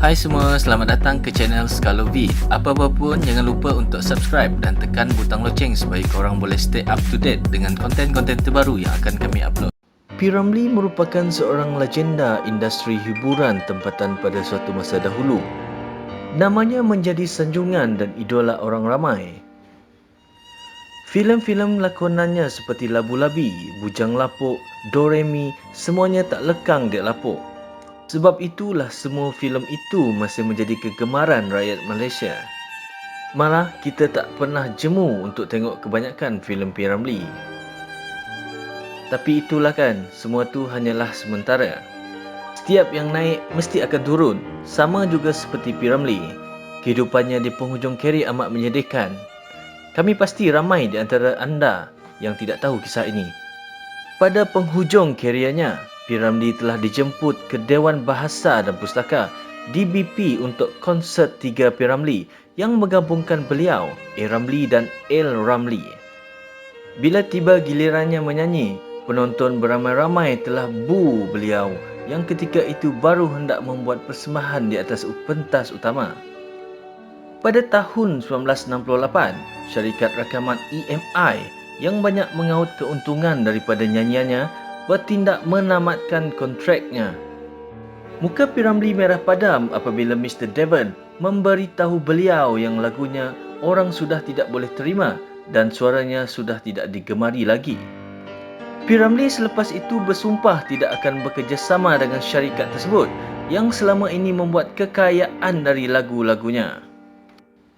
Hai semua, selamat datang ke channel Skalovi. Apa-apa pun, jangan lupa untuk subscribe dan tekan butang loceng supaya korang boleh stay up to date dengan konten-konten terbaru yang akan kami upload. P. Ramlee merupakan seorang legenda industri hiburan tempatan pada suatu masa dahulu. Namanya menjadi sanjungan dan idola orang ramai. Filem-filem lakonannya seperti Labu Labi, Bujang Lapuk, Doremi, semuanya tak lekang dek lapuk. Sebab itulah semua filem itu masih menjadi kegemaran rakyat Malaysia. Malah kita tak pernah jemu untuk tengok kebanyakan filem P. Ramlee. Tapi itulah kan, semua tu hanyalah sementara. Setiap yang naik mesti akan turun. Sama juga seperti P. Ramlee. Kehidupannya di penghujung karier amat menyedihkan. Kami pasti ramai di antara anda yang tidak tahu kisah ini. Pada penghujung kariernya, P. Ramlee telah dijemput ke Dewan Bahasa dan Pustaka DBP untuk konsert 3 P. Ramlee yang menggabungkan beliau, A. Ramlee dan L. Ramlee. Bila tiba gilirannya menyanyi, penonton beramai-ramai telah boo beliau yang ketika itu baru hendak membuat persembahan di atas pentas utama. Pada tahun 1968, syarikat rakaman EMI yang banyak mengaut keuntungan daripada nyanyiannya bertindak menamatkan kontraknya. Muka P. Ramlee merah padam apabila Mr. Devon memberitahu beliau yang lagunya orang sudah tidak boleh terima dan suaranya sudah tidak digemari lagi. P. Ramlee selepas itu bersumpah tidak akan bekerjasama dengan syarikat tersebut yang selama ini membuat kekayaan dari lagu-lagunya.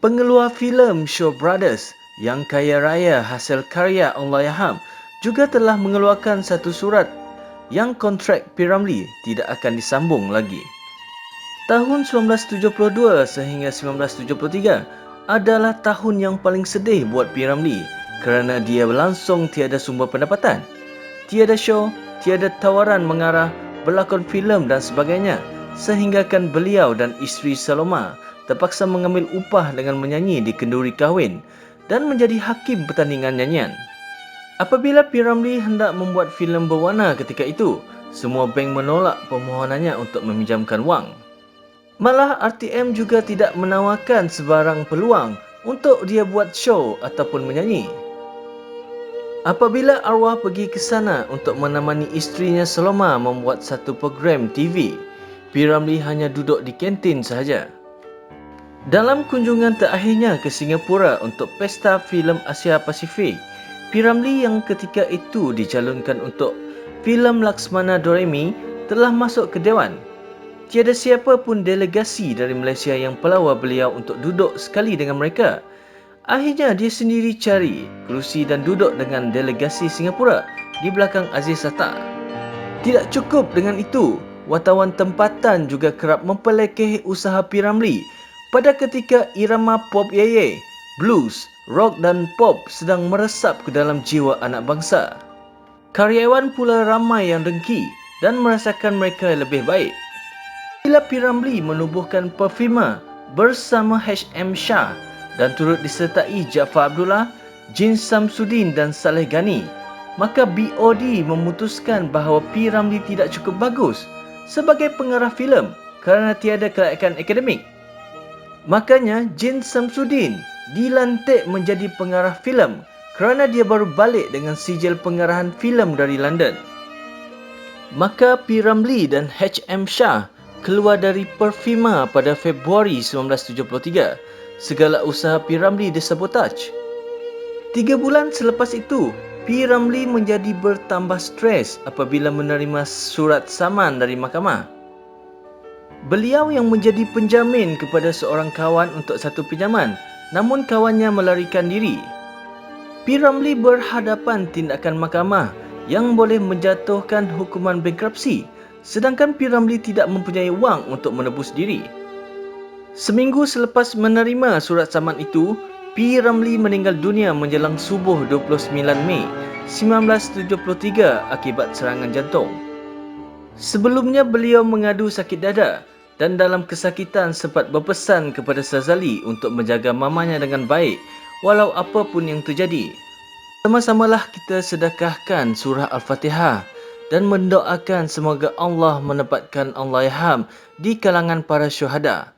Pengeluar filem Shaw Brothers yang kaya raya hasil karya Allahyarham juga telah mengeluarkan satu surat yang kontrak P. Ramlee tidak akan disambung lagi. Tahun 1972 sehingga 1973 adalah tahun yang paling sedih buat P. Ramlee kerana dia langsung tiada sumber pendapatan. Tiada show, tiada tawaran mengarah, berlakon filem dan sebagainya, sehinggakan beliau dan isteri Saloma terpaksa mengambil upah dengan menyanyi di kenduri kahwin dan menjadi hakim pertandingan nyanyian. Apabila P. Ramlee hendak membuat filem berwarna ketika itu, semua bank menolak permohonannya untuk meminjamkan wang. Malah RTM juga tidak menawarkan sebarang peluang untuk dia buat show ataupun menyanyi. Apabila arwah pergi ke sana untuk menemani isterinya Saloma membuat satu program TV, P. Ramlee hanya duduk di kantin sahaja. Dalam kunjungan terakhirnya ke Singapura untuk Pesta Filem Asia Pasifik, P. Ramlee yang ketika itu dicalonkan untuk filem Laksmana Doremi telah masuk ke Dewan. Tiada siapa pun delegasi dari Malaysia yang pelawar beliau untuk duduk sekali dengan mereka. Akhirnya dia sendiri cari kerusi dan duduk dengan delegasi Singapura di belakang Aziz Sattar. Tidak cukup dengan itu, wartawan tempatan juga kerap mempelekehi usaha P. Ramlee pada ketika irama pop yeye, blues, rock dan pop sedang meresap ke dalam jiwa anak bangsa. Karyawan pula ramai yang dengki dan merasakan mereka lebih baik. Bila P. Ramlee menubuhkan Perfima bersama H.M. Shah dan turut disertai Jaafar Abdullah, Jin Samsudin dan Saleh Ghani, maka BOD memutuskan bahawa P. Ramlee tidak cukup bagus sebagai pengarah filem kerana tiada kelayakan akademik. Makanya Jin Samsudin dilantik menjadi pengarah filem kerana dia baru balik dengan sijil pengarahan filem dari London. Maka P. Ramlee dan H.M. Shah keluar dari Perfima pada Februari 1973. Segala usaha P. Ramlee disabotaj. 3 bulan selepas itu, P. Ramlee menjadi bertambah stres apabila menerima surat saman dari mahkamah. Beliau yang menjadi penjamin kepada seorang kawan untuk satu pinjaman, namun kawannya melarikan diri. P. Ramlee berhadapan tindakan mahkamah yang boleh menjatuhkan hukuman bankrupsi, sedangkan P. Ramlee tidak mempunyai wang untuk menebus diri. Seminggu selepas menerima surat saman itu, P. Ramlee meninggal dunia menjelang subuh 29 Mei 1973 akibat serangan jantung. Sebelumnya beliau mengadu sakit dada dan dalam kesakitan sempat berpesan kepada Sazali untuk menjaga mamanya dengan baik walau apa pun yang terjadi. Sama-samalah kita sedekahkan surah Al-Fatihah dan mendoakan semoga Allah menempatkan Allahyarham di kalangan para syuhada